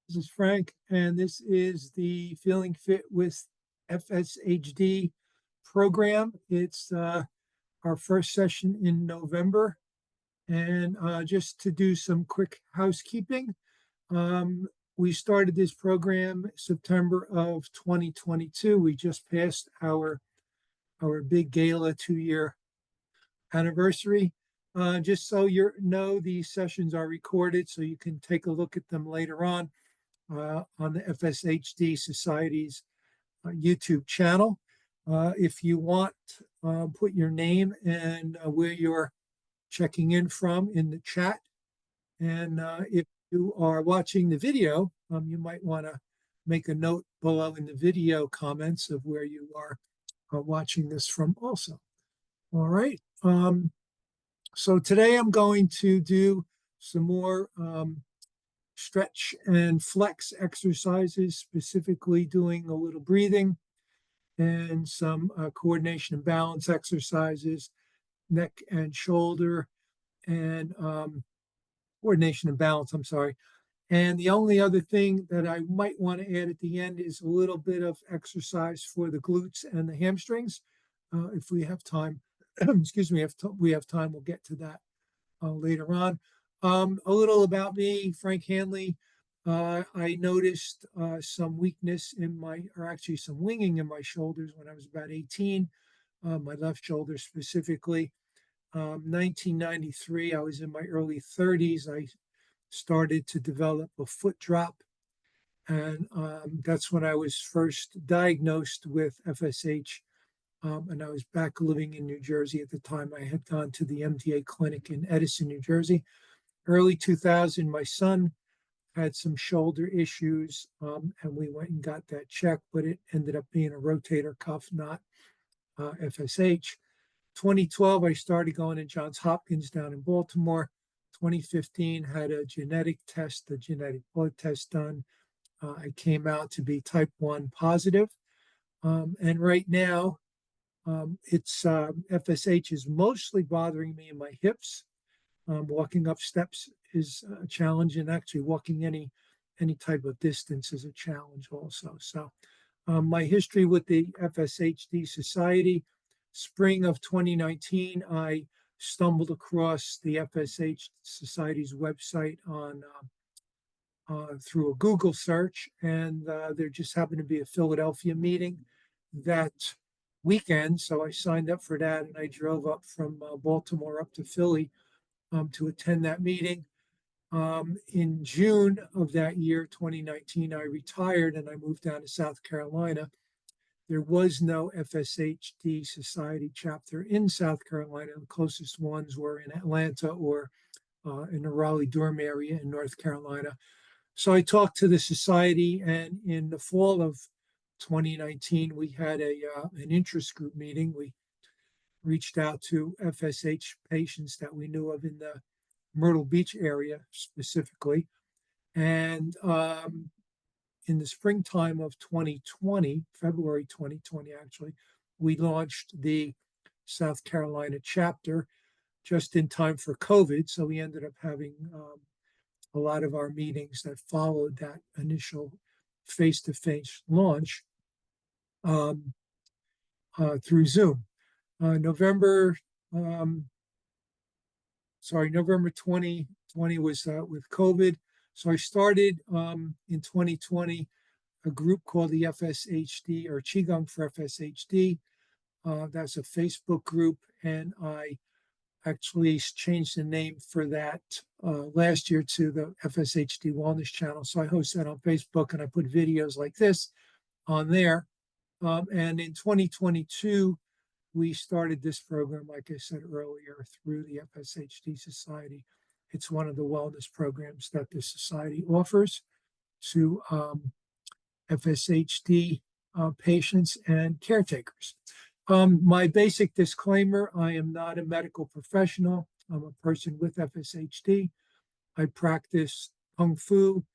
This is Frank, and this is the Feeling Fit with FSHD program. It's our first session in November. And just to do some quick housekeeping, we started this program September of 2022. We just passed our big gala 2-year anniversary. Just so you know, these sessions are recorded, so you can take a look at them later on the FSHD Society's YouTube channel. If you want, put your name and where you're checking in from in the chat. And if you are watching the video, you might want to make a note below in the video comments of where you are watching this from also. All right. So today I'm going to do some more stretch and flex exercises, specifically doing a little breathing and some coordination and balance exercises, neck and shoulder, and coordination and balance, I'm sorry. And the only other thing that I might want to add at the end is a little bit of exercise for the glutes and the hamstrings. If we have time, excuse me, if we have time, we'll get to that later on. A little about me, Frank Hanley. I noticed some weakness in actually some winging in my shoulders when I was about 18, my left shoulder specifically. 1993, I was in my early 30s. I started to develop a foot drop, and that's when I was first diagnosed with FSH. And I was back living in New Jersey at the time. I had gone to the MDA clinic in Edison, New Jersey. Early 2000, my son had some shoulder issues, and we went and got that checked, but it ended up being a rotator cuff, not FSH. 2012, I started going to Johns Hopkins down in Baltimore. 2015, had a genetic test, a genetic blood test done. I came out to be type 1 positive. And right now, it's FSH is mostly bothering me in my hips. Walking up steps is a challenge, and actually walking any type of distance is a challenge also. So my history with the FSHD Society, spring of 2019, I stumbled across the FSH Society's website on through a Google search, and there just happened to be a Philadelphia meeting that weekend. So I signed up for that, and I drove up from Baltimore up to Philly to attend that meeting. In June of that year, 2019, I retired and I moved down to South Carolina. There was no FSHD Society chapter in South Carolina. The closest ones were in Atlanta or in the Raleigh-Durham area in North Carolina. So I talked to the society, and in the fall of 2019, we had an interest group meeting. We reached out to FSH patients that we knew of in the Myrtle Beach area specifically. And in the springtime of 2020, February 2020, actually, we launched the South Carolina chapter just in time for COVID. So we ended up having a lot of our meetings that followed that initial face-to-face launch through Zoom. November 2020 was with COVID. So I started in 2020 a group called the FSHD, or Qigong for FSHD. That's a Facebook group, and I actually changed the name for that last year to the FSHD Wellness Channel. So I host that on Facebook, and I put videos like this on there. And in 2022, we started this program, like I said earlier, through the FSHD Society. It's one of the wellness programs that the society offers to FSHD patients and caretakers. My basic disclaimer: I am not a medical professional. I'm a person with FSHD. I practice Kung Fu,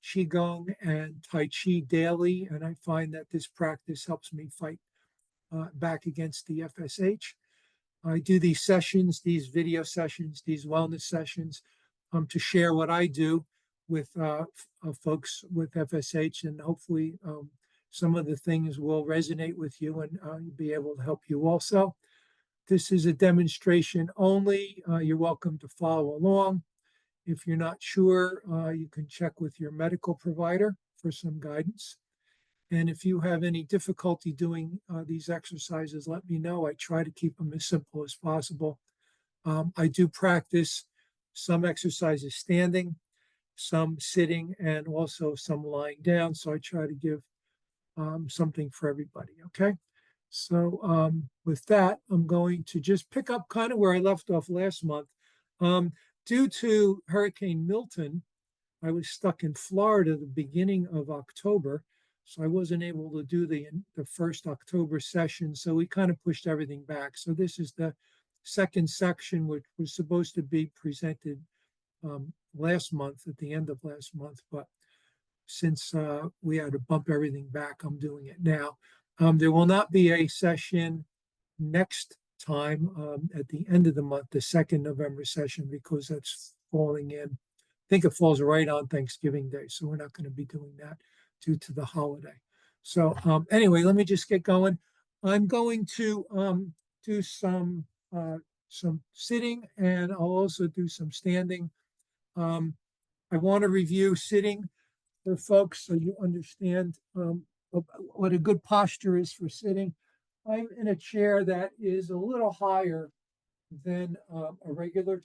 Qigong, and Tai Chi daily, and I find that this practice helps me fight back against the FSH. I do these sessions, these video sessions, these wellness sessions to share what I do with folks with FSH, and hopefully some of the things will resonate with you and be able to help you also. This is a demonstration only. You're welcome to follow along. If you're not sure, you can check with your medical provider for some guidance. And if you have any difficulty doing these exercises, let me know. I try to keep them as simple as possible. I do practice some exercises standing, some sitting, and also some lying down. So I try to give something for everybody, okay? So with that, I'm going to just pick up kind of where I left off last month. Due to Hurricane Milton, I was stuck in Florida the beginning of October, so I wasn't able to do the first October session, so we kind of pushed everything back. So this is the second section, which was supposed to be presented last month, at the end of last month, but since we had to bump everything back, I'm doing it now. There will not be a session next time at the end of the month, the second November session, because that's falling in. I think it falls right on Thanksgiving Day, so we're not going to be doing that due to the holiday. So anyway, let me just get going. I'm going to do some sitting, and I'll also do some standing. I want to review sitting for folks so you understand what a good posture is for sitting. I'm in a chair that is a little higher than a regular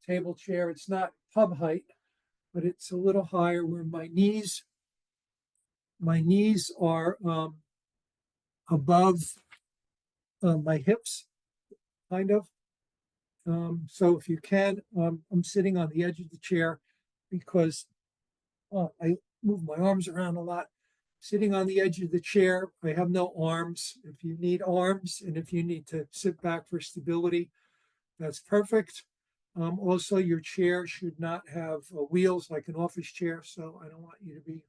table chair. It's not pub height, but it's a little higher where my knees are above my hips, kind of. So if you can, I'm sitting on the edge of the chair because I move my arms around a lot. Sitting on the edge of the chair, I have no arms. If you need arms and if you need to sit back for stability, that's perfect. Also, your chair should not have wheels like an office chair, so I don't want you to be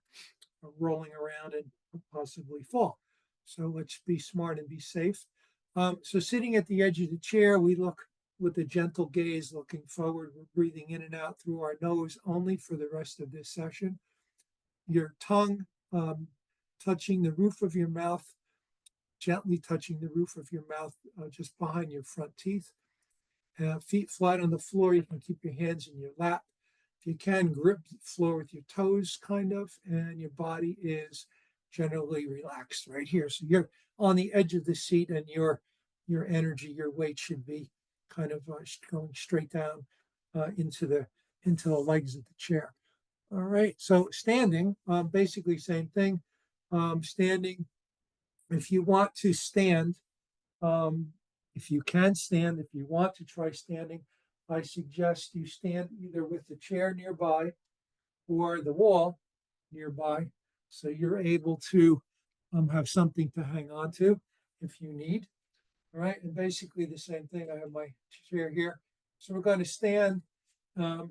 rolling around and possibly fall. So let's be smart and be safe. So sitting at the edge of the chair, we look with a gentle gaze looking forward. We're breathing in and out through our nose only for the rest of this session. Your tongue touching the roof of your mouth, gently touching the roof of your mouth just behind your front teeth. Feet flat on the floor. You can keep your hands in your lap. If you can, grip the floor with your toes, kind of, and your body is generally relaxed right here. So you're on the edge of the seat, and your energy, your weight should be kind of going straight down into the legs of the chair. All right. So standing, basically same thing. Standing. If you want to stand, if you can stand, if you want to try standing, I suggest you stand either with the chair nearby or the wall nearby, so you're able to have something to hang on to if you need. All right, and basically the same thing. I have my chair here. So we're going to stand,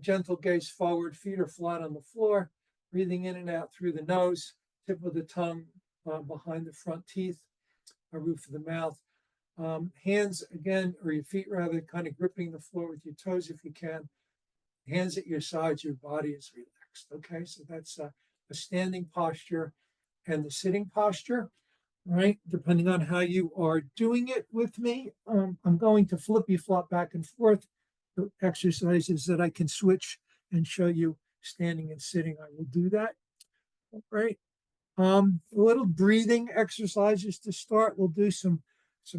gentle gaze forward, feet are flat on the floor, breathing in and out through the nose, tip of the tongue behind the front teeth, roof of the mouth. Hands again, or your feet rather, kind of gripping the floor with your toes if you can. Hands at your sides, your body is relaxed. Okay, so that's a standing posture and the sitting posture, right? Depending on how you are doing it with me, I'm going to flippy flop back and forth. The exercises that I can switch and show you standing and sitting, I will do that. All right. A little breathing exercises to start. We'll do some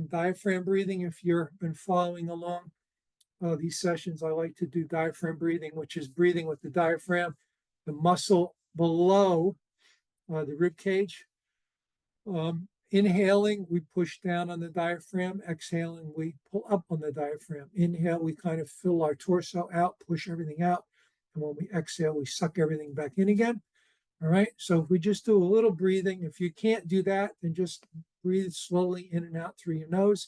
diaphragm breathing. If you've been following along these sessions, I like to do diaphragm breathing, which is breathing with the diaphragm, the muscle below the rib cage. Inhaling, we push down on the diaphragm. Exhaling, we pull up on the diaphragm. Inhale, we kind of fill our torso out, push everything out. And when we exhale, we suck everything back in again. All right, so if we just do a little breathing, if you can't do that, then just breathe slowly in and out through your nose.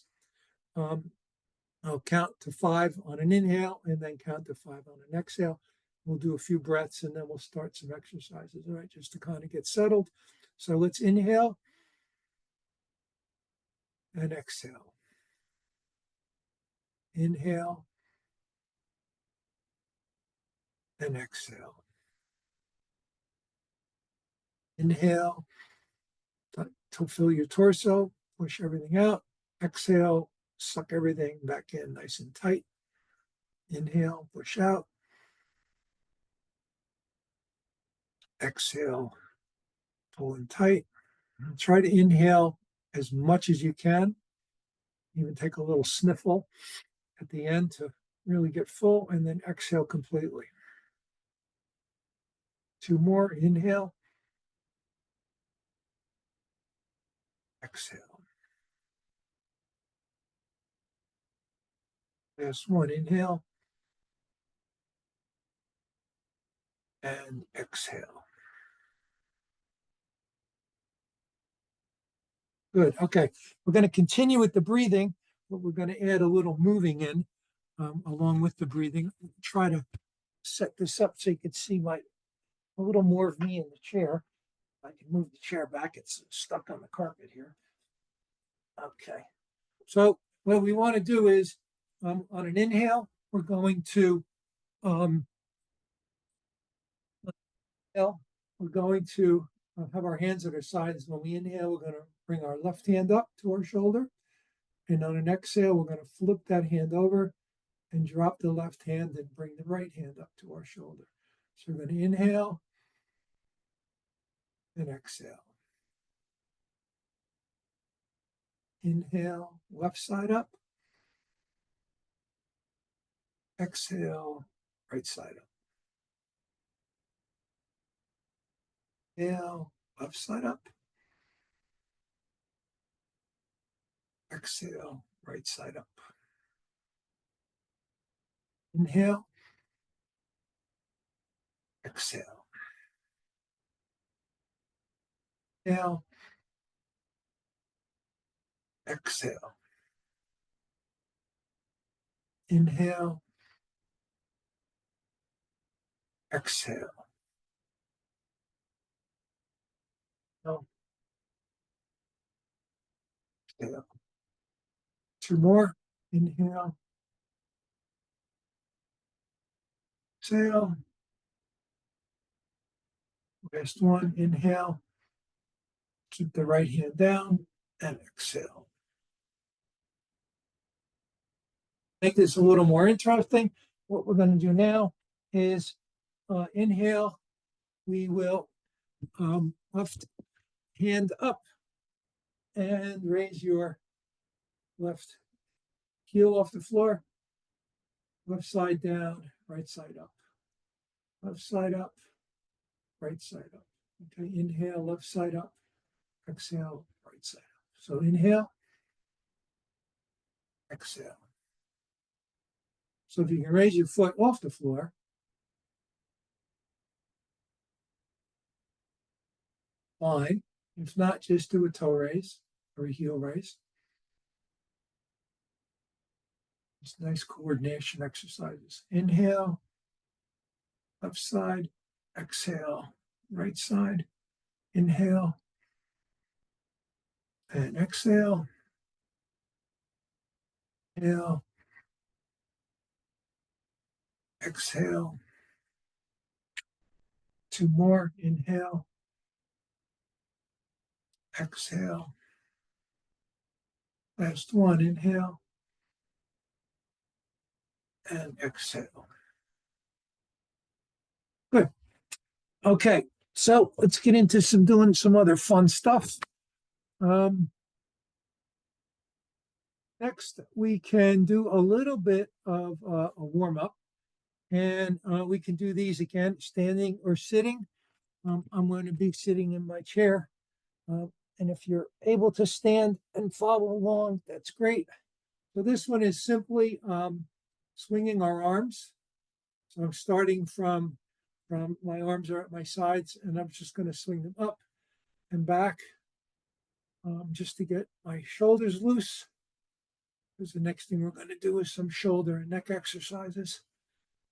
I'll count to 5 on an inhale and then count to 5 on an exhale. We'll do a few breaths and then we'll start some exercises, all right, just to kind of get settled. So let's inhale and exhale. Inhale and exhale. Inhale to fill your torso, push everything out. Exhale, suck everything back in nice and tight. Inhale, push out. Exhale, pull in tight. Try to inhale as much as you can. Even take a little sniffle at the end to really get full, and then exhale completely. 2 more. Inhale. Exhale. Last one. Inhale. And exhale. Good. Okay. We're going to continue with the breathing, but we're going to add a little moving in along with the breathing. Try to set this up so you can see a little more of me in the chair. I can move the chair back. It's stuck on the carpet here. Okay. So what we want to do is on an inhale, we're going to have our hands at our sides. When we inhale, we're going to bring our left hand up to our shoulder. And on an exhale, we're going to flip that hand over and drop the left hand and bring the right hand up to our shoulder. So we're going to inhale and exhale. Inhale, left side up. Exhale, right side up. Inhale, left side up. Exhale, right side up. Inhale. Exhale. Inhale. Exhale. Inhale. Exhale. Inhale. Exhale. 2 more. Inhale. Exhale. Last one. Inhale. Keep the right hand down and exhale. Make this a little more interesting. What we're going to do now is inhale. We will left hand up and raise your left heel off the floor. Left side down, right side up. Left side up, right side up. Okay, inhale, left side up. Exhale, right side up. So inhale, exhale. So if you can raise your foot off the floor, fine. If not, just do a toe raise or a heel raise. It's nice coordination exercises. Inhale, left side, exhale, right side. Inhale and exhale. Inhale, exhale. 2 more. Inhale, exhale. Last one. Inhale and exhale. Good. Okay, so let's get into doing some other fun stuff. Next, we can do a little bit of a warm-up, and we can do these again, standing or sitting. I'm going to be sitting in my chair, and if you're able to stand and follow along, that's great. So this one is simply swinging our arms. So I'm starting from my arms are at my sides, and I'm just going to swing them up and back just to get my shoulders loose. Because the next thing we're going to do is some shoulder and neck exercises.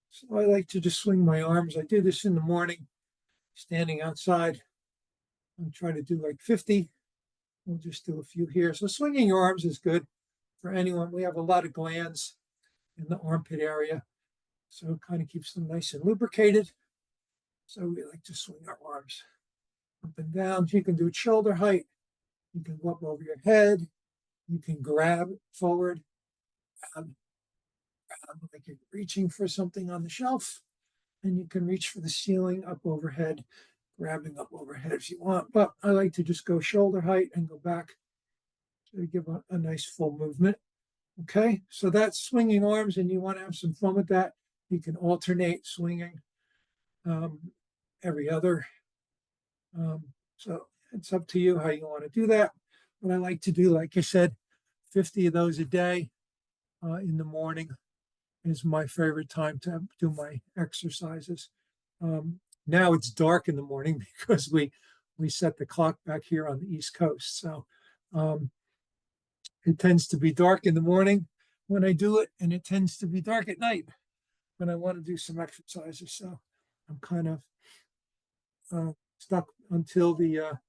So I like to just swing my arms. I do this in the morning, standing outside. I'll try to do like 50. We'll just do a few here. So swinging your arms is good for anyone. We have a lot of glands in the armpit area, so it kind of keeps them nice and lubricated. So we like to swing our arms. up and down. You can do it shoulder height. You can go up over your head. You can grab forward, like you're reaching for something on the shelf, and you can reach for the ceiling up overhead, grabbing up overhead if you want. But I like to just go shoulder height and go back to give a nice full movement. Okay, so that's swinging arms, and you want to have some fun with that. You can alternate swinging every other. So it's up to you how you want to do that. What I like to do, like I said, 50 of those a day in the morning is my favorite time to do my exercises. Now it's dark in the morning because we set the clock back here on the East Coast. So it tends to be dark in the morning when I do it, and it tends to be dark at night when I want to do some exercises. So I'm kind of stuck until the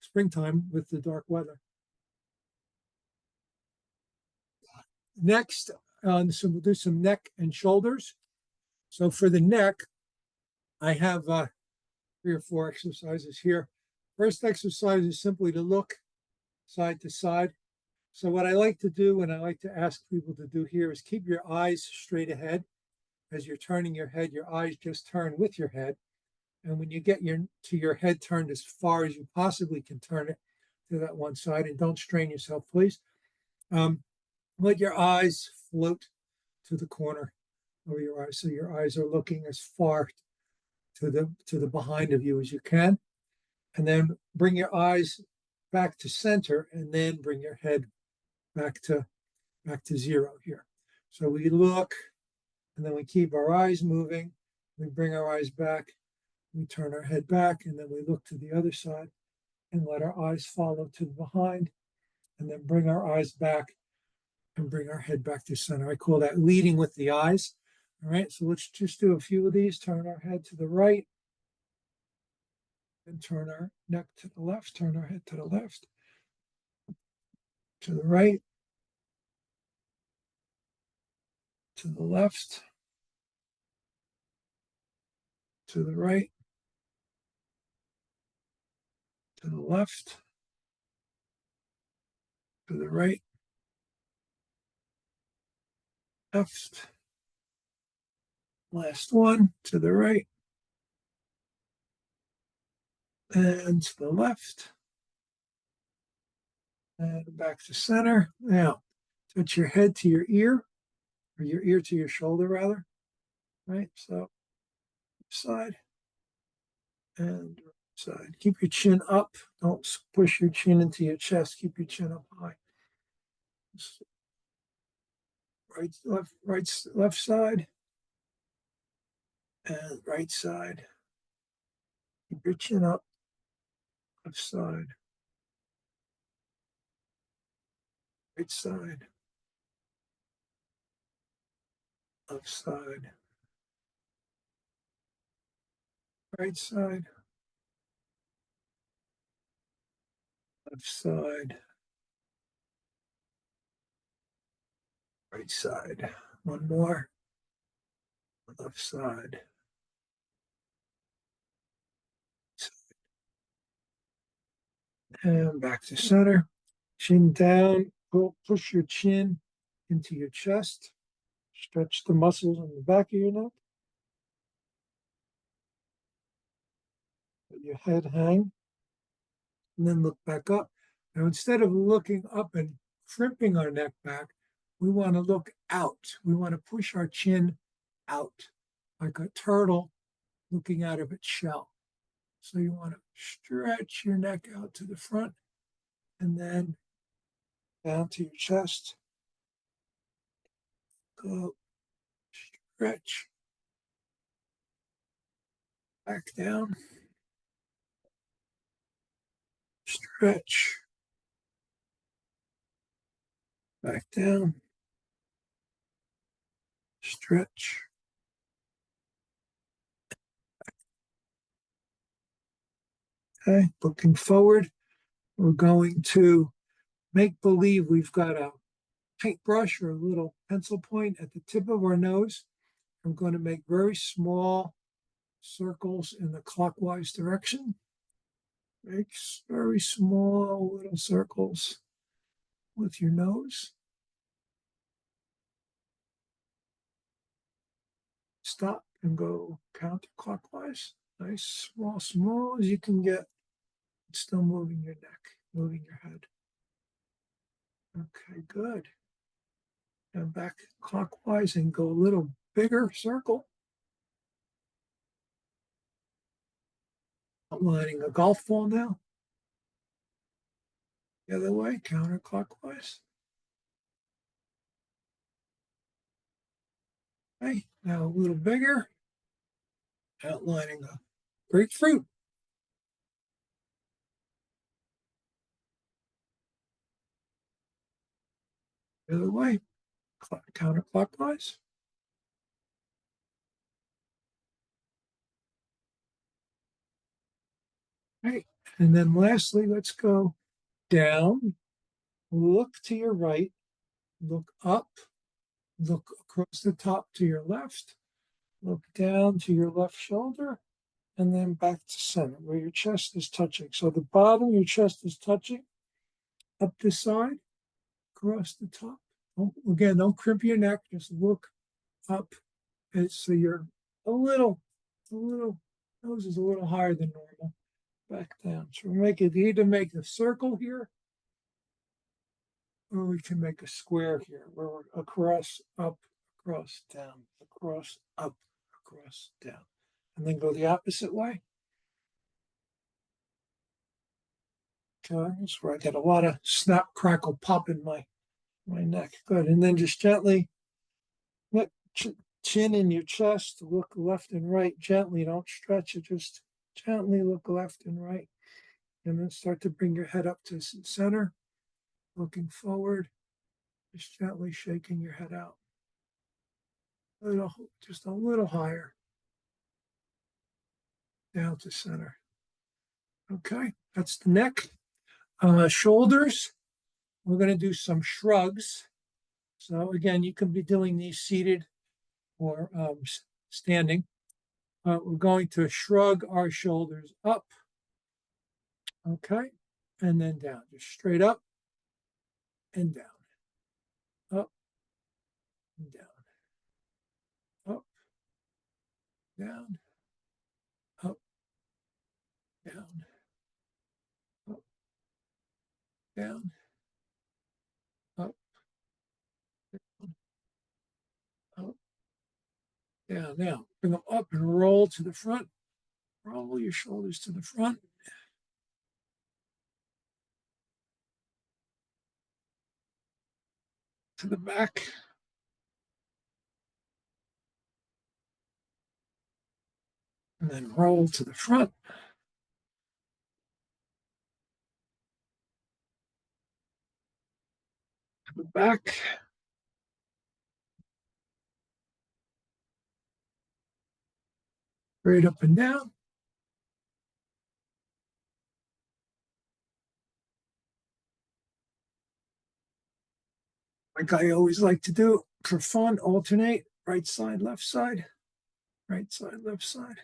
springtime with the dark weather. Next, so we'll do some neck and shoulders. So for the neck, I have 3 or 4 exercises here. First exercise is simply to look side to side. So what I like to do, and I like to ask people to do here, is keep your eyes straight ahead. As you're turning your head, your eyes just turn with your head. And when you get your head turned as far as you possibly can turn it to that one side, and don't strain yourself, please. Let your eyes float to the corner of your eyes, so your eyes are looking as far to the behind of you as you can. And then bring your eyes back to center, and then bring your head back to 0 here. So we look, and then we keep our eyes moving. We bring our eyes back. We turn our head back, and then we look to the other side and let our eyes follow to the behind, and then bring our eyes back and bring our head back to center. I call that leading with the eyes. All right, so let's just do a few of these. Turn our head to the right, and turn our neck to the left. Turn our head to the left, to the right, to the left, to the right, to the left, to the right, left. Last one, to the right, and to the left, and back to center. Now, touch your head to your ear, or your ear to your shoulder, rather. Right, so side and side. Keep your chin up. Don't push your chin into your chest. Keep your chin up high. Left side, and right side. Keep your chin up. Left side, right side, left side, right side, left side, right side. One more. Left side. And back to center. Chin down. Push your chin into your chest. Stretch the muscles on the back of your neck. Let your head hang. And then look back up. Now, instead of looking up and crimping our neck back, we want to look out. We want to push our chin out like a turtle looking out of its shell. So you want to stretch your neck out to the front, and then down to your chest. Go, stretch, back down, stretch, back down, stretch. Okay, looking forward, we're going to make believe we've got a paintbrush or a little pencil point at the tip of our nose. I'm going to make very small circles in the clockwise direction. Make very small little circles with your nose. Stop and go counterclockwise. Nice, small as you can get. Still moving your neck, moving your head. Okay, good. And back clockwise and go a little bigger circle. Outlining a golf ball now. The other way, counterclockwise. Okay, now a little bigger. Outlining a grapefruit. The other way, counterclockwise. Right, and then lastly, let's go down, look to your right, look up, look across the top to your left, look down to your left shoulder, and then back to center where your chest is touching. So the bottom of your chest is touching, up the side, across the top. Again, don't crimp your neck, just look up. And so you're a little, nose is a little higher than normal. Back down. So we make it either make a circle here, or we can make a square here where we're across, up, across, down, across, up, across, down. And then go the opposite way. Okay, that's where I get a lot of snap, crackle, pop in my neck. Good. And then just gently let chin in your chest, look left and right gently. Don't stretch it, just gently look left and right. And then start to bring your head up to center, looking forward, just gently shaking your head out. Just a little higher, down to center. Okay, that's the neck. Shoulders, we're going to do some shrugs. So again, you can be doing these seated or standing. We're going to shrug our shoulders up. Okay, and then down, just straight up and down, up and down, up, down, up, down, up, down, up, up, down. Now bring them up and roll to the front. Roll your shoulders to the front. To the back. And then roll to the front. To the back. Straight up and down. Like I always like to do for fun, alternate right side, left side, right side, left side.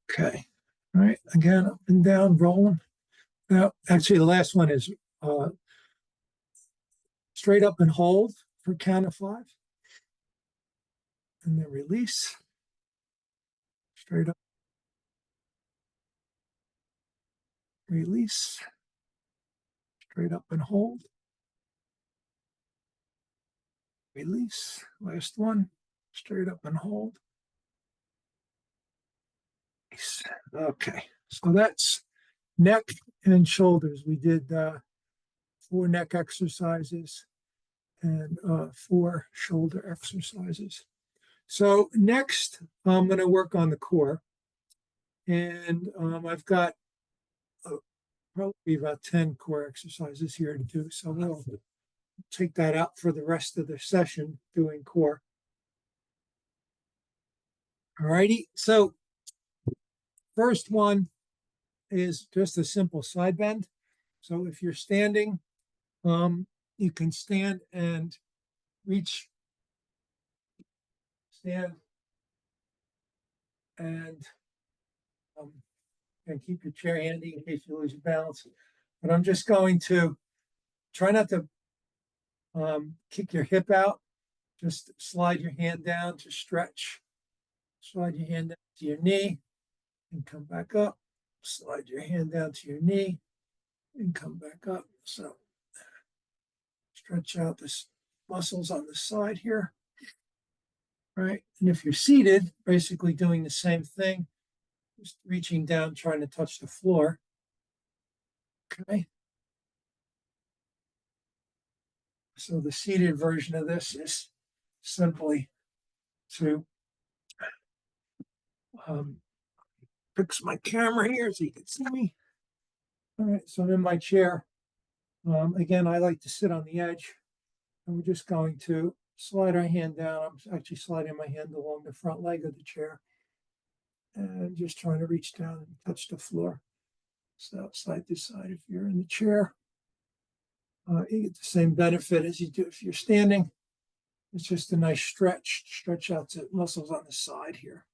Okay. All right. Again, up and down, rolling. Now, actually, the last one is straight up and hold for count of 5. And then release. Straight up. Release. Straight up and hold. Release. Last one. Straight up and hold. Release. Okay. So that's neck and shoulders. We did 4 neck exercises and 4 shoulder exercises. So next, I'm going to work on the core. And I've got probably about 10 core exercises here to do. So we'll take that out for the rest of the session doing core. All righty. So first one is just a simple side bend. So if you're standing, You can stand and reach, stand and keep your chair handy in case you lose your balance. But I'm just going to try not to kick your hip out. Just slide your hand down to stretch. Slide your hand down to your knee and come back up. Slide your hand down to your knee and come back up. So stretch out the muscles on the side here. Right. And if you're seated, basically doing the same thing, just reaching down, trying to touch the floor. Okay. So the seated version of this is simply to fix my camera here so you can see me. All right, so I'm in my chair. Again, I like to sit on the edge, and we're just going to slide our hand down. I'm actually sliding my hand along the front leg of the chair and just trying to reach down and touch the floor. So side to side if you're in the chair. You get the same benefit as you do if you're standing. It's just a nice stretch out the muscles on the side here.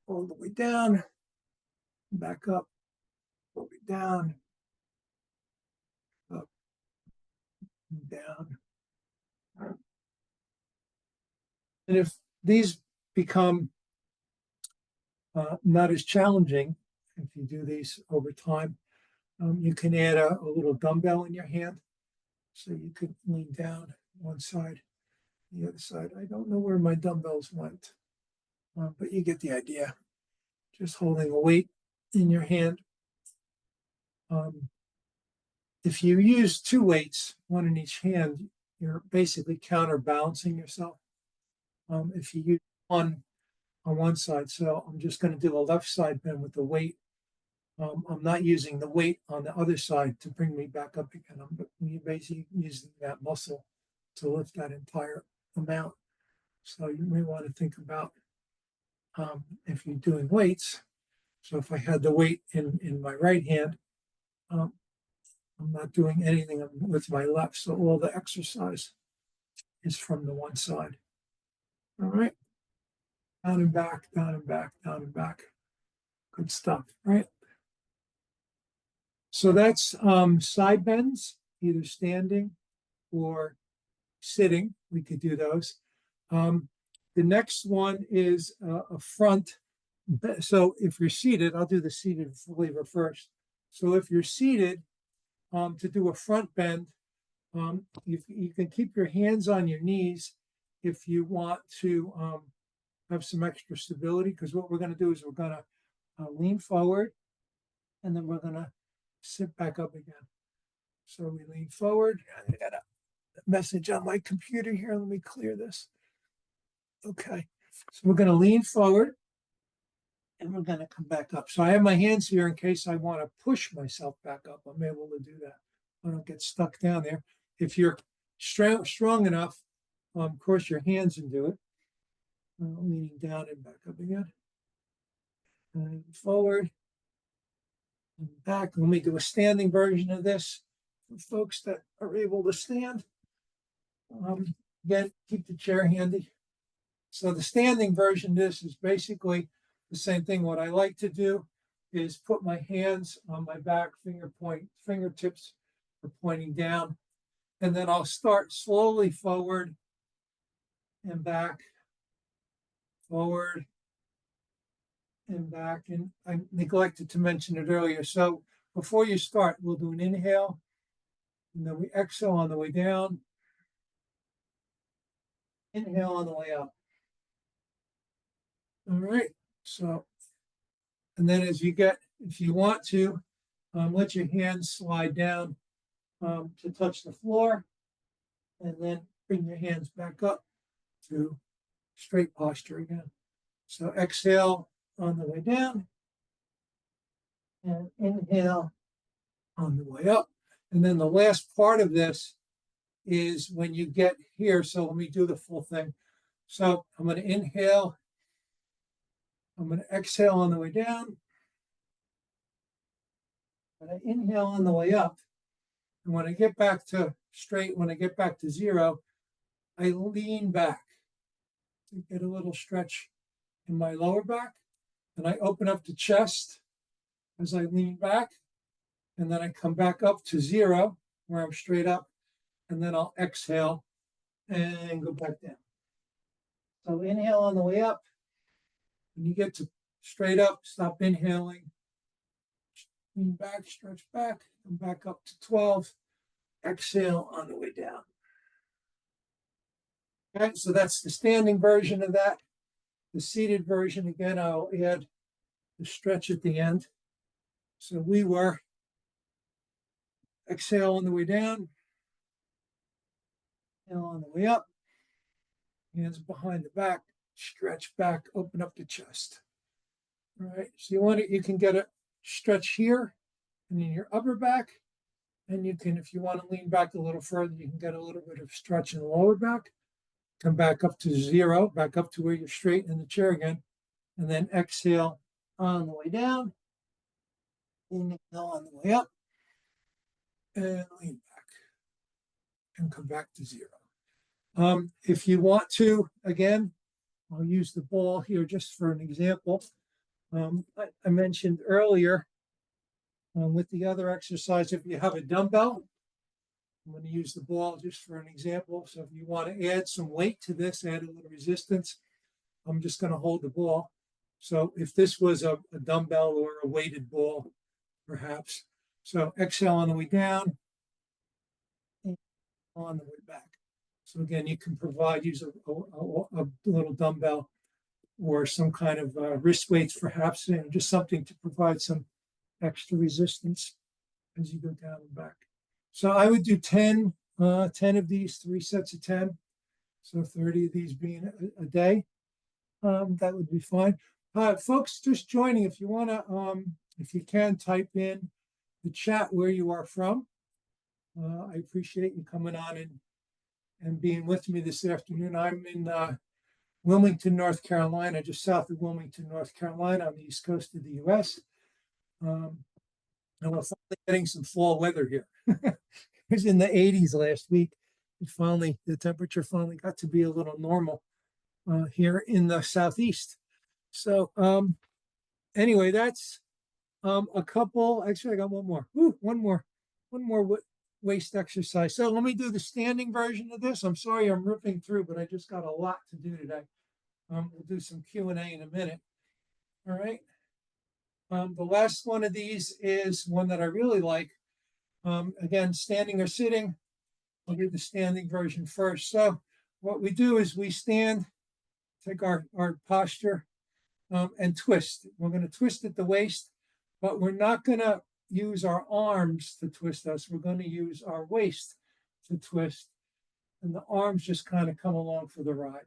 All the way down, back up, all the way down, up, down. And if these become not as challenging, if you do these over time, you can add a little dumbbell in your hand. So you could lean down one side, the other side. I don't know where my dumbbells went, but you get the idea. Just holding a weight in your hand. If you use two weights, one in each hand, you're basically counterbalancing yourself. If you use one on one side, so I'm just going to do a left side bend with the weight. I'm not using the weight on the other side to bring me back up again. I'm basically using that muscle to lift that entire amount. So you may want to think about if you're doing weights. So if I had the weight in my right hand, I'm not doing anything with my left. So all the exercise is from the one side. All right. Down and back, down and back, down and back. Good stuff, right? So that's side bends, either standing or sitting. We could do those. The next one is a front. So if you're seated, I'll do the seated lever first. So if you're seated, to do a front bend, you can keep your hands on your knees if you want to have some extra stability, because what we're going to do is we're going to lean forward and then we're going to sit back up again. So we lean forward. I got a message on my computer here. Let me clear this. Okay. So we're going to lean forward and we're going to come back up. So I have my hands here in case I want to push myself back up. I'm able to do that. I don't get stuck down there. If you're strong enough, cross your hands and do it. Leaning down and back up again. And forward and back. Let me do a standing version of this for folks that are able to stand. Again, keep the chair handy. So the standing version of this is basically the same thing. What I like to do is put my hands on my back, fingertips are pointing down, and then I'll start slowly forward and back, forward and back. And I neglected to mention it earlier. So before you start, we'll do an inhale, and then we exhale on the way down. Inhale on the way up. All right. So, and then as you get, if you want to, let your hands slide down to touch the floor, and then bring your hands back up to straight posture again. So exhale on the way down, and inhale on the way up. And then the last part of this is when you get here. So let me do the full thing. So I'm going to inhale. I'm going to exhale on the way down. I'm going to inhale on the way up. And when I get back to straight, when I get back to zero, I lean back to get a little stretch in my lower back. And I open up the chest as I lean back. And then I come back up to zero, where I'm straight up. And then I'll exhale and go back down. So inhale on the way up. When you get to straight up, stop inhaling. Lean back, stretch back, come back up to 12. Exhale on the way down. Okay, so that's the standing version of that. The seated version, again, I'll add the stretch at the end. So we were exhale on the way down, inhale on the way up, hands behind the back, stretch back, open up the chest. All right, so you can get a stretch here and in your upper back, and you can, if you want to lean back a little further, you can get a little bit of stretch in the lower back. Come back up to zero, back up to where you're straight in the chair again, and then exhale on the way down, inhale on the way up, and lean back, and come back to zero. If you want to, again, I'll use the ball here just for an example. I mentioned earlier with the other exercise, if you have a dumbbell, I'm going to use the ball just for an example. So if you want to add some weight to this, add a little resistance, I'm just going to hold the ball. So if this was a dumbbell or a weighted ball, perhaps. So exhale on the way down, on the way back. So again, you can use a little dumbbell or some kind of wrist weights, perhaps, just something to provide some extra resistance as you go down and back. So I would do 10 of these, 3 sets of 10. So 30 of these being a day. That would be fine. Folks just joining, if you want to, if you can, type in the chat where you are from. I appreciate you coming on and being with me this afternoon. I'm in Wilmington, North Carolina, just south of Wilmington, North Carolina, on the east coast of the U.S. And we're finally getting some fall weather here. It was in the 80s last week. The temperature finally got to be a little normal here in the southeast. So anyway, that's a couple. Actually, I got one more. One more waist exercise. So let me do the standing version of this. I'm sorry I'm ripping through, but I just got a lot to do today. We'll do some Q&A in a minute. All right. The last one of these is one that I really like. Again, standing or sitting. I'll do the standing version first. So what we do is we stand, take our posture, and twist. We're going to twist at the waist, but we're not going to use our arms to twist us. We're going to use our waist to twist, and the arms just kind of come along for the ride.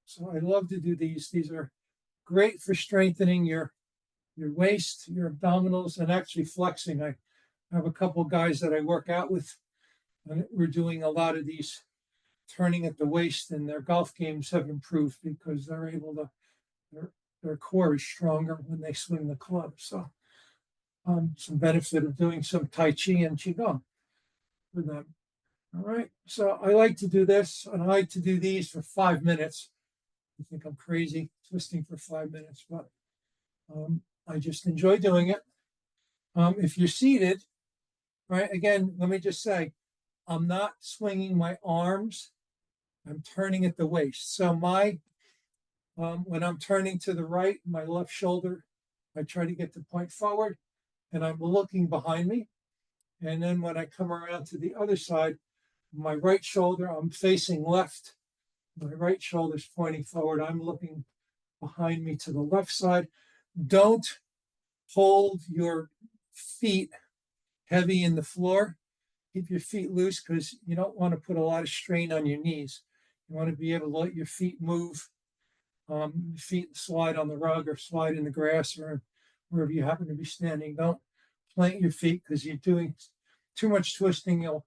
So I love to do these. These are great for strengthening your waist, your abdominals, and actually flexing. I have a couple of guys that I work out with, and we're doing a lot of these turning at the waist, and their golf games have improved because they're able to, their core is stronger when they swing the club. So some benefit of doing some Tai Chi and Qigong for them. All right. So I like to do this, and I like to do these for 5 minutes. You think I'm crazy twisting for 5 minutes, but I just enjoy doing it. If you're seated, right, again, let me just say, I'm not swinging my arms. I'm turning at the waist. So when I'm turning to the right, my left shoulder, I try to get the point forward, and I'm looking behind me. And then when I come around to the other side, my right shoulder, I'm facing left. My right shoulder's pointing forward. I'm looking behind me to the left side. Don't hold your feet heavy in the floor. Keep your feet loose because you don't want to put a lot of strain on your knees. You want to be able to let your feet move. Your feet slide on the rug or slide in the grass or wherever you happen to be standing. Don't plant your feet because you're doing too much twisting. You'll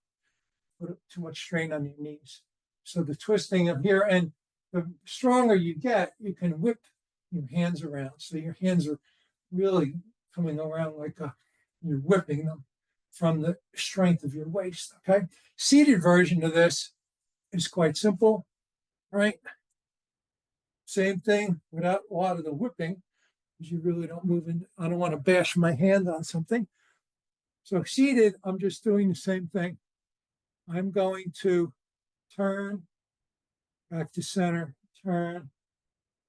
put too much strain on your knees. So the twisting of here, and the stronger you get, you can whip your hands around. So your hands are really coming around like you're whipping them. from the strength of your waist, okay? Seated version of this is quite simple, right? Same thing without a lot of the whipping, because you really don't move in. I don't want to bash my hand on something. So seated, I'm just doing the same thing. I'm going to turn, back to center, turn,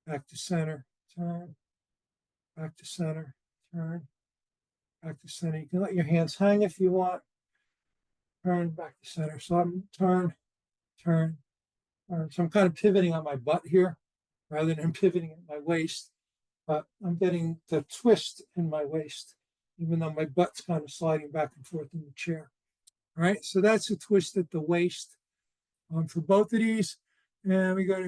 back to center, turn, back to center, turn, back to center. You can let your hands hang if you want. Turn, back to center. So I'm turn, turn, turn. So I'm kind of pivoting on my butt here rather than pivoting at my waist. But I'm getting the twist in my waist, even though my butt's kind of sliding back and forth in the chair. All right, so that's a twist at the waist for both of these. And we got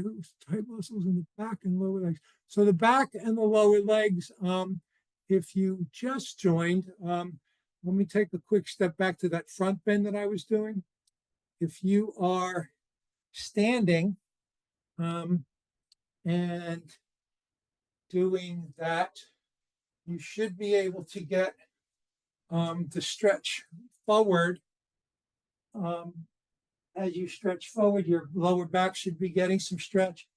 tight muscles in the back and lower legs. So the back and the lower legs, if you just joined, let me take a quick step back to that front bend that I was doing. If you are standing and doing that, you should be able to get the stretch forward. As you stretch forward, your lower back should be getting some stretch.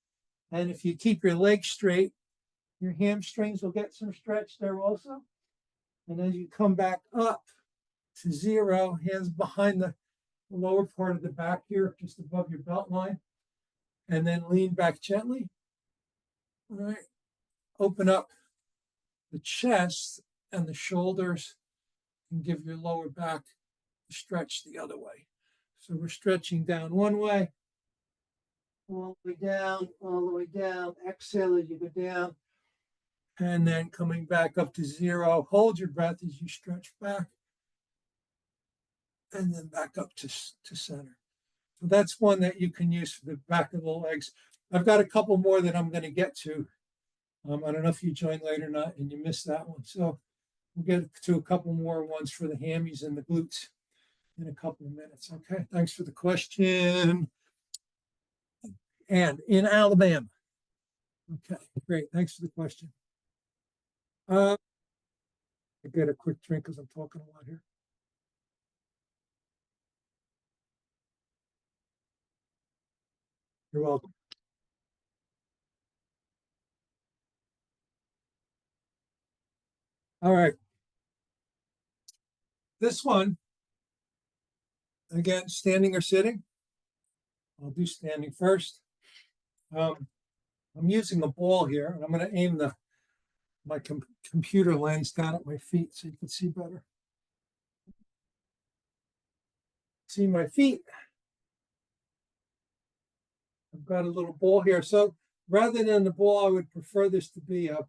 And if you keep your legs straight, your hamstrings will get some stretch there also. And as you come back up to zero, hands behind the lower part of the back here, just above your belt line, and then lean back gently. All right. Open up the chest and the shoulders and give your lower back a stretch the other way. So we're stretching down one way, all the way down, all the way down. Exhale as you go down. And then coming back up to zero. Hold your breath as you stretch back. And then back up to center. So that's one that you can use for the back of the legs. I've got a couple more that I'm going to get to. I don't know if you joined late or not and you missed that one. So we'll get to a couple more ones for the hammies and the glutes in a couple of minutes. Okay, thanks for the question. And in Alabama. Okay, great. Thanks for the question. I get a quick drink because I'm talking a lot here. You're welcome. All right. This one, again, standing or sitting. I'll do standing first. I'm using a ball here, and I'm going to aim my computer lens down at my feet so you can see better. See my feet. I've got a little ball here. So rather than the ball, I would prefer this to be a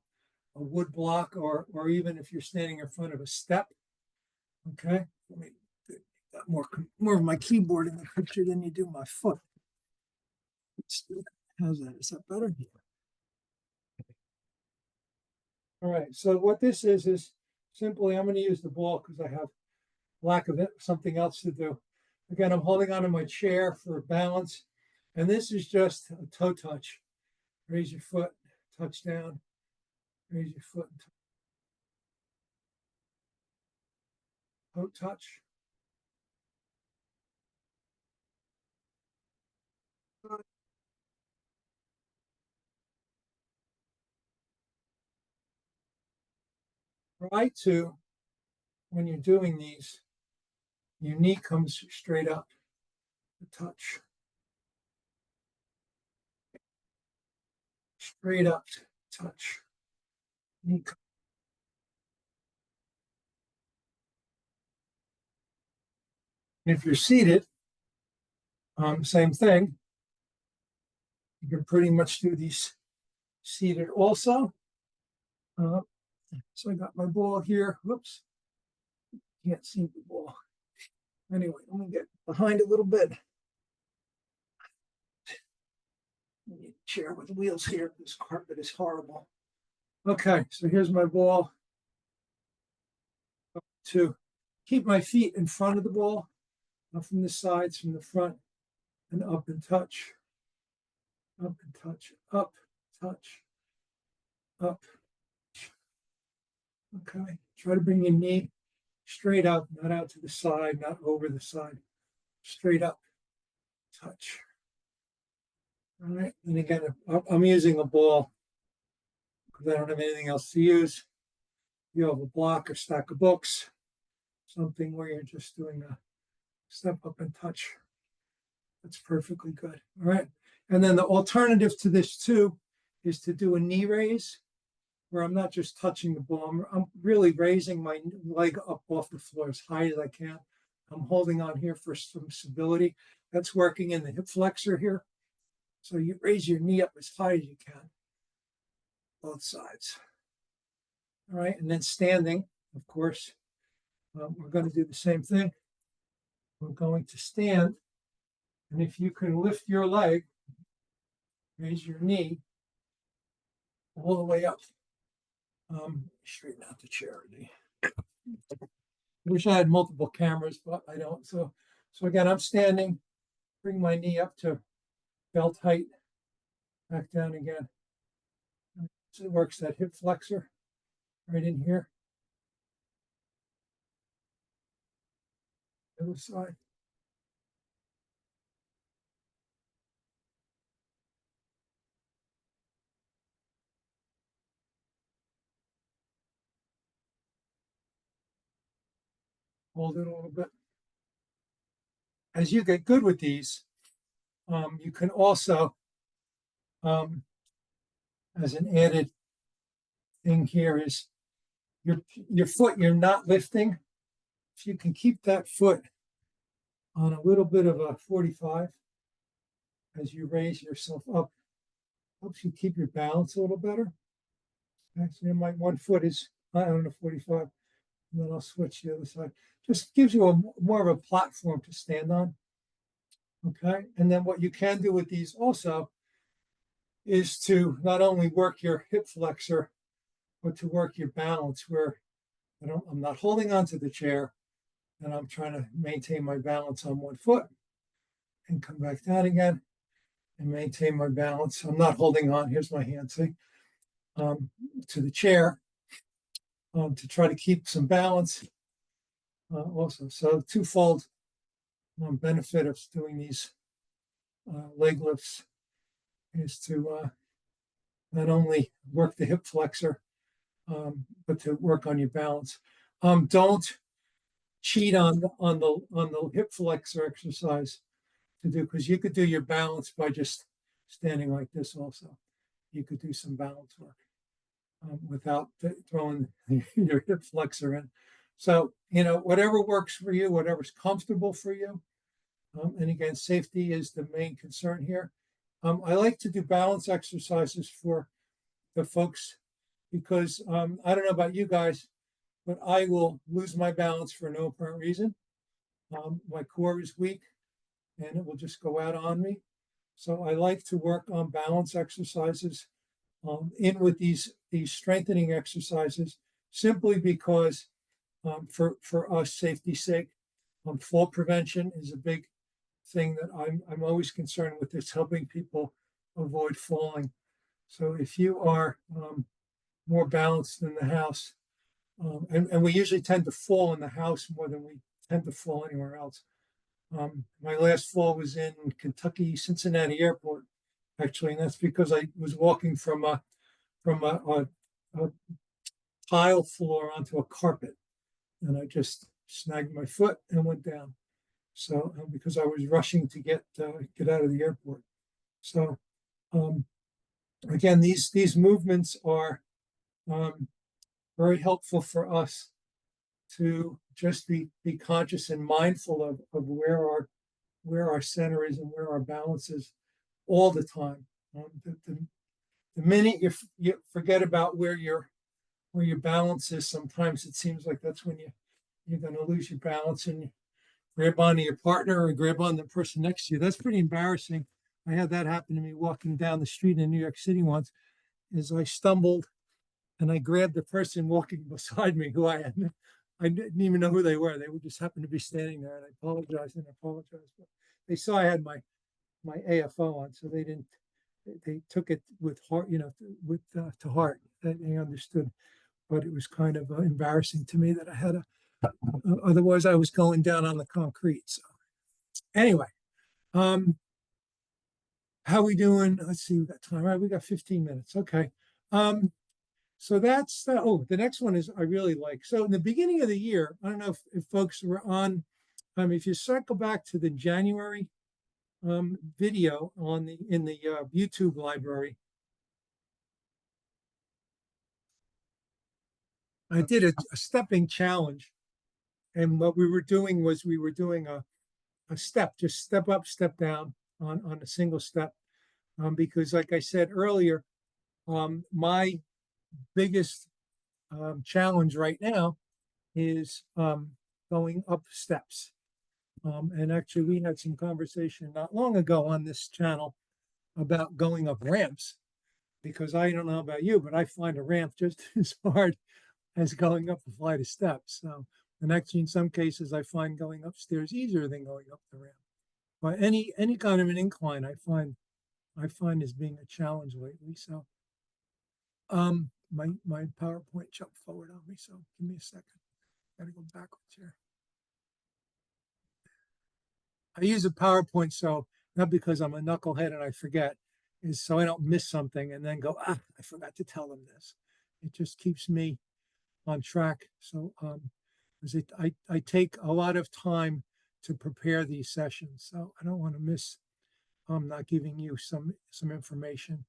wood block or even if you're standing in front of a step. Okay. Let me got more of my keyboard in the picture than you do my foot. How's that? Is that better? All right. So what this is simply I'm going to use the ball because I have lack of it, something else to do. Again, I'm holding onto my chair for balance. And this is just a toe touch. Raise your foot, touch down, raise your foot, toe touch. Try to, when you're doing these, your knee comes straight up, the touch. Straight up, touch. Knee. If you're seated, same thing. You can pretty much do these seated also. So I got my ball here. Whoops. Can't see the ball. Anyway, let me get behind a little bit. I need a chair with wheels here. This carpet is horrible. Okay, so here's my ball. To keep my feet in front of the ball, not from the sides, from the front, and up and touch. Up and touch. Up, touch. Up. Okay, try to bring your knee straight up, not out to the side, not over the side, straight up, touch. All right, and again, I'm using a ball because I don't have anything else to use. You have a block or stack of books, something where you're just doing a step up and touch. That's perfectly good. All right. And then the alternative to this too is to do a knee raise where I'm not just touching the ball. I'm really raising my leg up off the floor as high as I can. I'm holding on here for some stability. That's working in the hip flexor here. So you raise your knee up as high as you can, both sides. All right. And then standing, of course, we're going to do the same thing. We're going to stand. And if you can lift your leg, raise your knee all the way up. Straighten out the chair. I wish I had multiple cameras, but I don't. So again, I'm standing, bring my knee up to belt height, back down again. So it works that hip flexor right in here. Other side. Hold it a little bit. As you get good with these, you can also, as an added thing here, is your foot, you're not lifting. If you can keep that foot on a little bit of a 45 as you raise yourself up, helps you keep your balance a little better. Actually, my one foot is, I don't know, 45, and then I'll switch the other side. Just gives you more of a platform to stand on. Okay, and then what you can do with these also is to not only work your hip flexor, but to work your balance where I'm not holding onto the chair and I'm trying to maintain my balance on one foot and come back down again and maintain my balance. I'm not holding on, here's my hand, see, to the chair to try to keep some balance also. So twofold benefit of doing these leg lifts is to not only work the hip flexor, but to work on your balance. Don't cheat on the hip flexor exercise to do, because you could do your balance by just standing like this also. You could do some balance work without throwing your hip flexor in. So, whatever works for you, whatever's comfortable for you. And again, safety is the main concern here. I like to do balance exercises for the folks because I don't know about you guys, but I will lose my balance for no apparent reason. My core is weak and it will just go out on me. So I like to work on balance exercises in with these strengthening exercises, simply because for us, safety's sake, fall prevention is a big thing that I'm always concerned with. Is helping people avoid falling. So if you are more balanced in the house, and we usually tend to fall in the house more than we tend to fall anywhere else. My last fall was in Kentucky Cincinnati Airport, actually, and that's because I was walking from a tile floor onto a carpet, and I just snagged my foot and went down. So because I was rushing to get out of the airport. So again, these movements are very helpful for us to just be conscious and mindful of where our center is and where our balance is all the time. The minute you forget about where your balance is, sometimes it seems like that's when you're going to lose your balance and you grab onto your partner or grab on the person next to you. That's pretty embarrassing. I had that happen to me walking down the street in New York City once. As I stumbled and I grabbed the person walking beside me, who I didn't even know who they were. They would just happen to be standing there, and I apologized. But they saw I had my AFO on, so they took it with heart, to heart. That they understood, but it was kind of embarrassing to me that I had Otherwise, I was going down on the concrete. So anyway, how we doing? Let's see, we got time. All right, we got 15 minutes. Okay. So that's the next one is I really like. So in the beginning of the year, I don't know if folks were on. If you circle back to the January video on the in the YouTube library, I did a stepping challenge, and what we were doing was we were doing a step, just step up, step down on a single step, because like I said earlier, my biggest challenge right now is going up steps. And actually, we had some conversation not long ago on this channel about going up ramps, because I don't know about you, but I find a ramp just as hard as going up a flight of steps. So, and actually, in some cases, I find going upstairs easier than going up the ramp. But any kind of an incline, I find as being a challenge lately. So, my PowerPoint jumped forward on me. So, give me a second. Got to go backwards here. I use a PowerPoint, so not because I'm a knucklehead and I forget, is so I don't miss something and then go, I forgot to tell them this. It just keeps me on track. So I take a lot of time to prepare these sessions, so I don't want to miss not giving you some information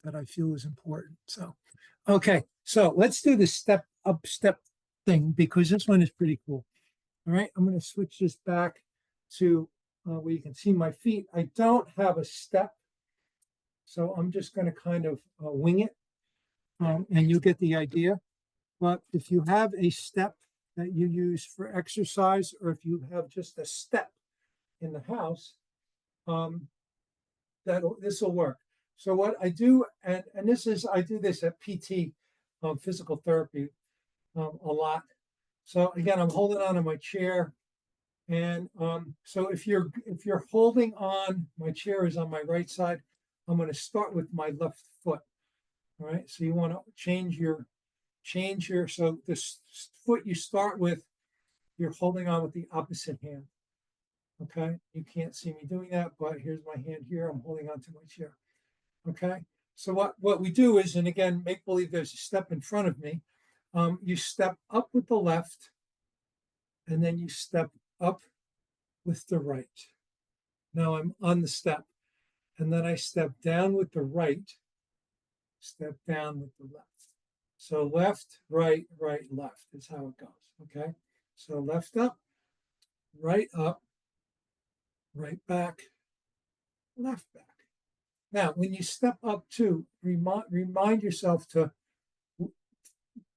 that I feel is important. So, okay, so let's do the step up step thing, because this one is pretty cool. All right, I'm going to switch this back to where you can see my feet. I don't have a step, so I'm just going to kind of wing it, and you get the idea. But if you have a step that you use for exercise, or if you have just a step in the house, this will work. So what I do, and I do this at PT, physical therapy, a lot. So again, I'm holding on to my chair. And so if you're holding on, my chair is on my right side. I'm going to start with my left foot. All right. So you want to change your so this foot you start with, you're holding on with the opposite hand. Okay. You can't see me doing that, but here's my hand here. I'm holding on to my chair. Okay. So what we do is, and again, make believe there's a step in front of me. You step up with the left, and then you step up with the right. Now I'm on the step, and then I step down with the right, step down with the left. So left, right, left is how it goes. Okay. So left up, right back, left back. Now, when you step up too, remind yourself to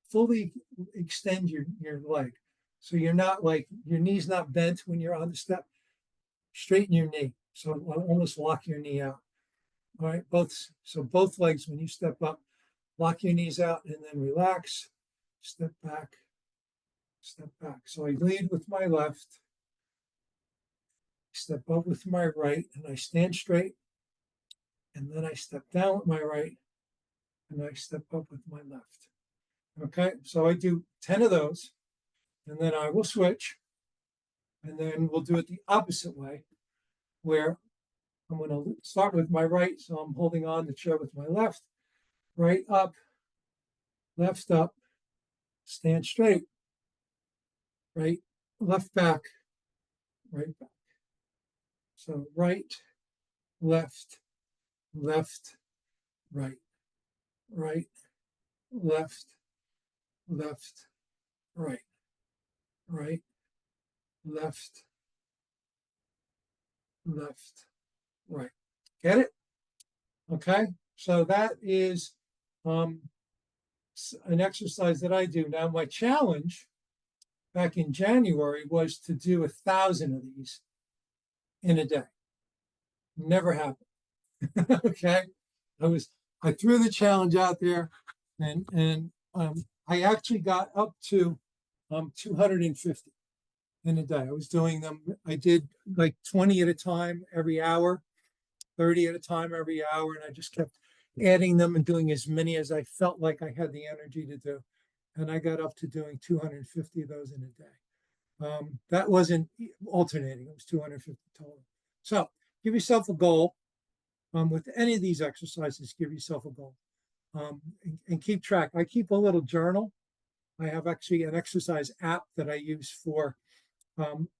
fully extend your leg. So you're not like, your knee's not bent when you're on the step. Straighten your knee. So almost lock your knee out. All right, both legs, when you step up, lock your knees out and then relax, step back, step back. So I lead with my left, step up with my right, and I stand straight, and then I step down with my right, and I step up with my left. Okay, so I do 10 of those, and then I will switch, and then we'll do it the opposite way, where I'm going to start with my right, so I'm holding on the chair with my left, right up, left up, stand straight, right, left back, right back. So right, left, left, right, right, left, left, right, right, left, left, right. Get it? Okay. So that is an exercise that I do. Now, my challenge back in January was to do 1,000 of these in a day. Never happened. Okay. I threw the challenge out there, and I actually got up to 250 in a day. I was doing them. I did like 20 at a time every hour, 30 at a time every hour, and I just kept adding them and doing as many as I felt like I had the energy to do. And I got up to doing 250 of those in a day. That wasn't alternating, it was 250 total. So give yourself a goal. With any of these exercises, give yourself a goal, and keep track. I keep a little journal. I have actually an exercise app that I use for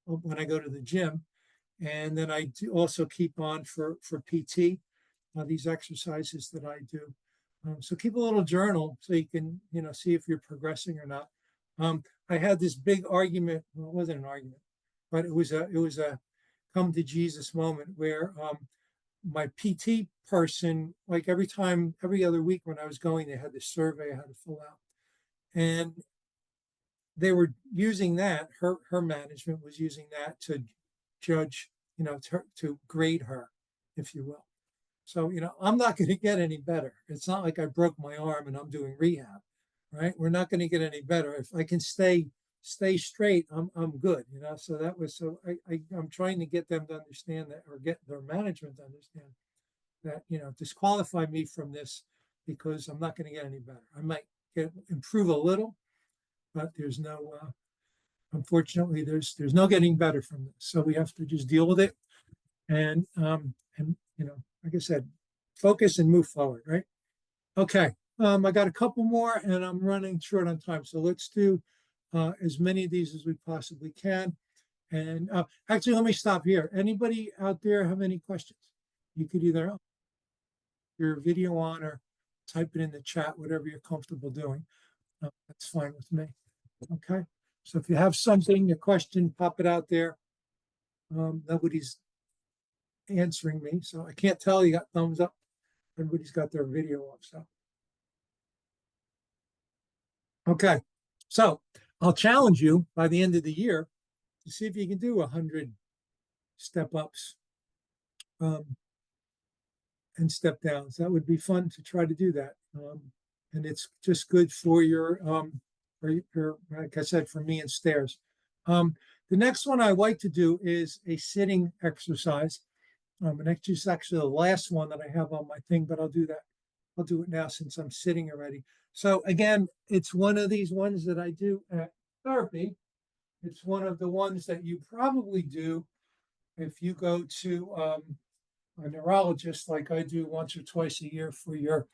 when I go to the gym. And then I do also keep on for PT, these exercises that I do. So keep a little journal so you can, see if you're progressing or not. I had this big argument. Well, it wasn't an argument, but it was a come to Jesus moment where my PT person, like every other week when I was going, they had this survey I had to fill out, and they were using that. Her management was using that to judge, to grade her, if you will. So, I'm not going to get any better. It's not like I broke my arm and I'm doing rehab, right? We're not going to get any better. If I can stay straight, I'm good, So that was I'm trying to get them to understand that, or get their management to understand that, disqualify me from this because I'm not going to get any better. I might improve a little, but there's no, unfortunately, there's no getting better from this. So we have to just deal with it, and like I said, focus and move forward, right? Okay. I got a couple more, and I'm running short on time, so let's do as many of these as we possibly can. And actually, let me stop here. Anybody out there have any questions? You could either your video on or type it in the chat, whatever you're comfortable doing. That's fine with me. Okay. So if you have something, a question, pop it out there. Nobody's answering me, so I can't tell. You got thumbs up. Everybody's got their video off. So, okay. So I'll challenge you by the end of the year to see if you can do 100 step ups and step downs. That would be fun to try to do that. And it's just good for your, like I said, for me and stairs. The next one I like to do is a sitting exercise. And that's just actually the last one that I have on my thing, but I'll do that. I'll do it now since I'm sitting already. So again, it's one of these ones that I do at therapy. It's one of the ones that you probably do if you go to a neurologist, like I do once or twice a year for your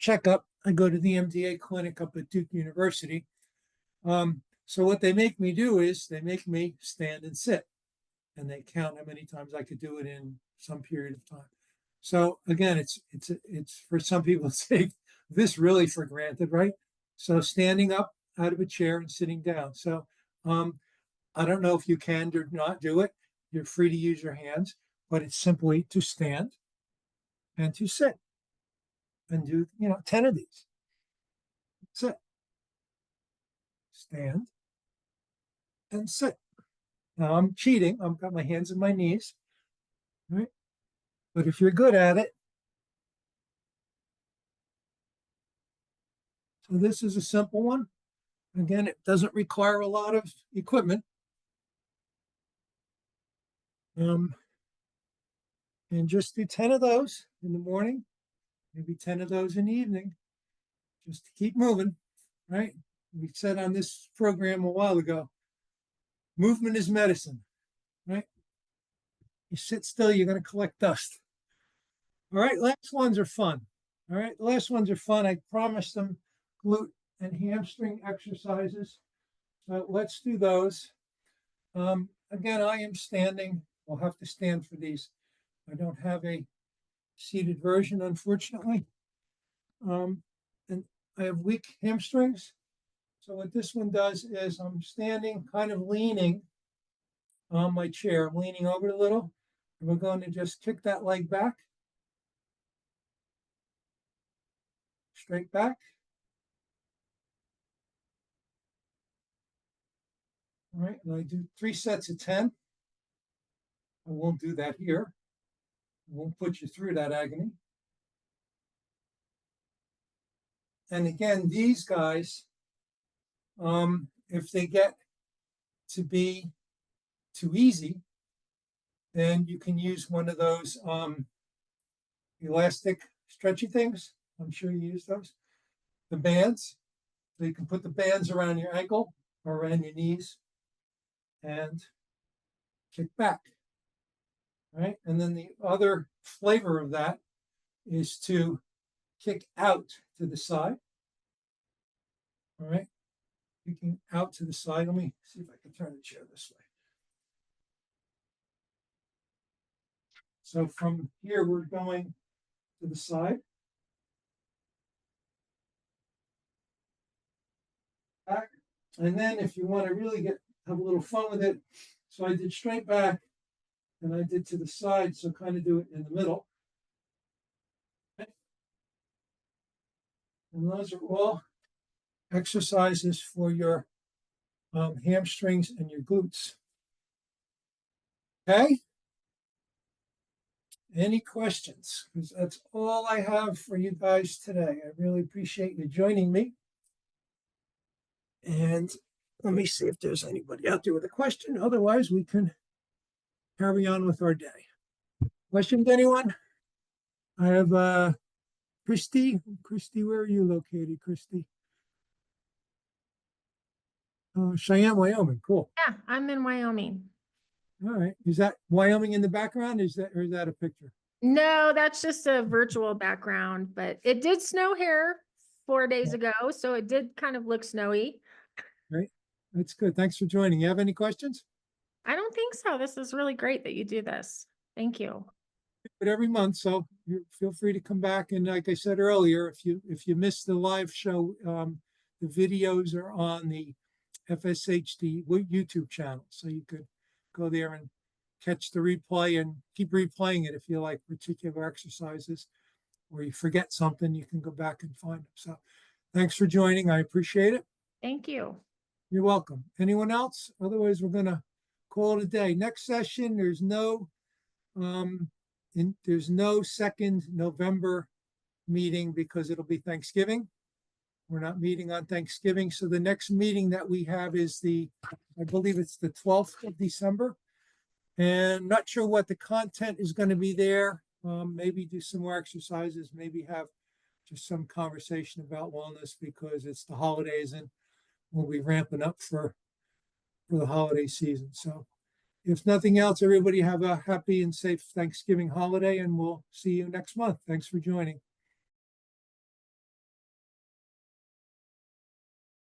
checkup. I go to the MDA clinic up at Duke University. So what they make me do is they make me stand and sit, and they count how many times I could do it in some period of time. So again, it's for some people take this really for granted, right? So standing up out of a chair and sitting down. So I don't know if you can or not do it. You're free to use your hands, but it's simply to stand and to sit and do 10 of these. Sit, stand, and sit. Now I'm cheating. I've got my hands on my knees, right? But if you're good at it, so this is a simple one. Again, it doesn't require a lot of equipment. And just do 10 of those in the morning, maybe 10 of those in the evening, just to keep moving, right? We said on this program a while ago, movement is medicine, right? You sit still, you're going to collect dust. All right, last ones are fun. All right, the last ones are fun. I promised them glute and hamstring exercises. So let's do those. Again, I am standing. I'll have to stand for these. I don't have a seated version, unfortunately. And I have weak hamstrings. So what this one does is I'm standing, kind of leaning on my chair. I'm leaning over a little. And we're going to just kick that leg back. Straight back. All right, and I do 3 sets of 10. I won't do that here. I won't put you through that agony. And again, these guys, if they get to be too easy, then you can use one of those elastic stretchy things. I'm sure you use those. The bands. So you can put the bands around your ankle or around your knees. and kick back. All right. And then the other flavor of that is to kick out to the side. All right. Kicking out to the side. Let me see if I can turn the chair this way. So from here, we're going to the side. Back. And then if you want to really have a little fun with it, so I did straight back and I did to the side, so kind of do it in the middle. Okay. And those are all exercises for your hamstrings and your glutes. Okay? Any questions? Because that's all I have for you guys today. I really appreciate you joining me. And let me see if there's anybody out there with a question. Otherwise, we can carry on with our day. Questions, anyone? I have Christy. Christy, where are you located, Christy? Cheyenne, Wyoming. Cool. Yeah, I'm in Wyoming. All right. Is that Wyoming in the background? Is that a picture? No, that's just a virtual background, but it did snow here 4 days ago, so it did kind of look snowy. Right. That's good. Thanks for joining. You have any questions? I don't think so. This is really great that you do this. Thank you. But every month, so you feel free to come back. And like I said earlier, if you missed the live show, the videos are on the FSHD YouTube channel, so you could go there and catch the replay and keep replaying it if you like particular exercises, or you forget something, you can go back and find them. So thanks for joining. I appreciate it. Thank you. You're welcome. Anyone else? Otherwise, we're gonna call it a day. Next session, there's no second November meeting because it'll be Thanksgiving. We're not meeting on Thanksgiving. So the next meeting that we have is I believe it's the 12th of December. And not sure what the content is going to be there. Maybe do some more exercises, maybe have just some conversation about wellness because it's the holidays and we'll be ramping up for the holiday season. So if nothing else, everybody have a happy and safe Thanksgiving holiday, and we'll see you next month. Thanks for joining.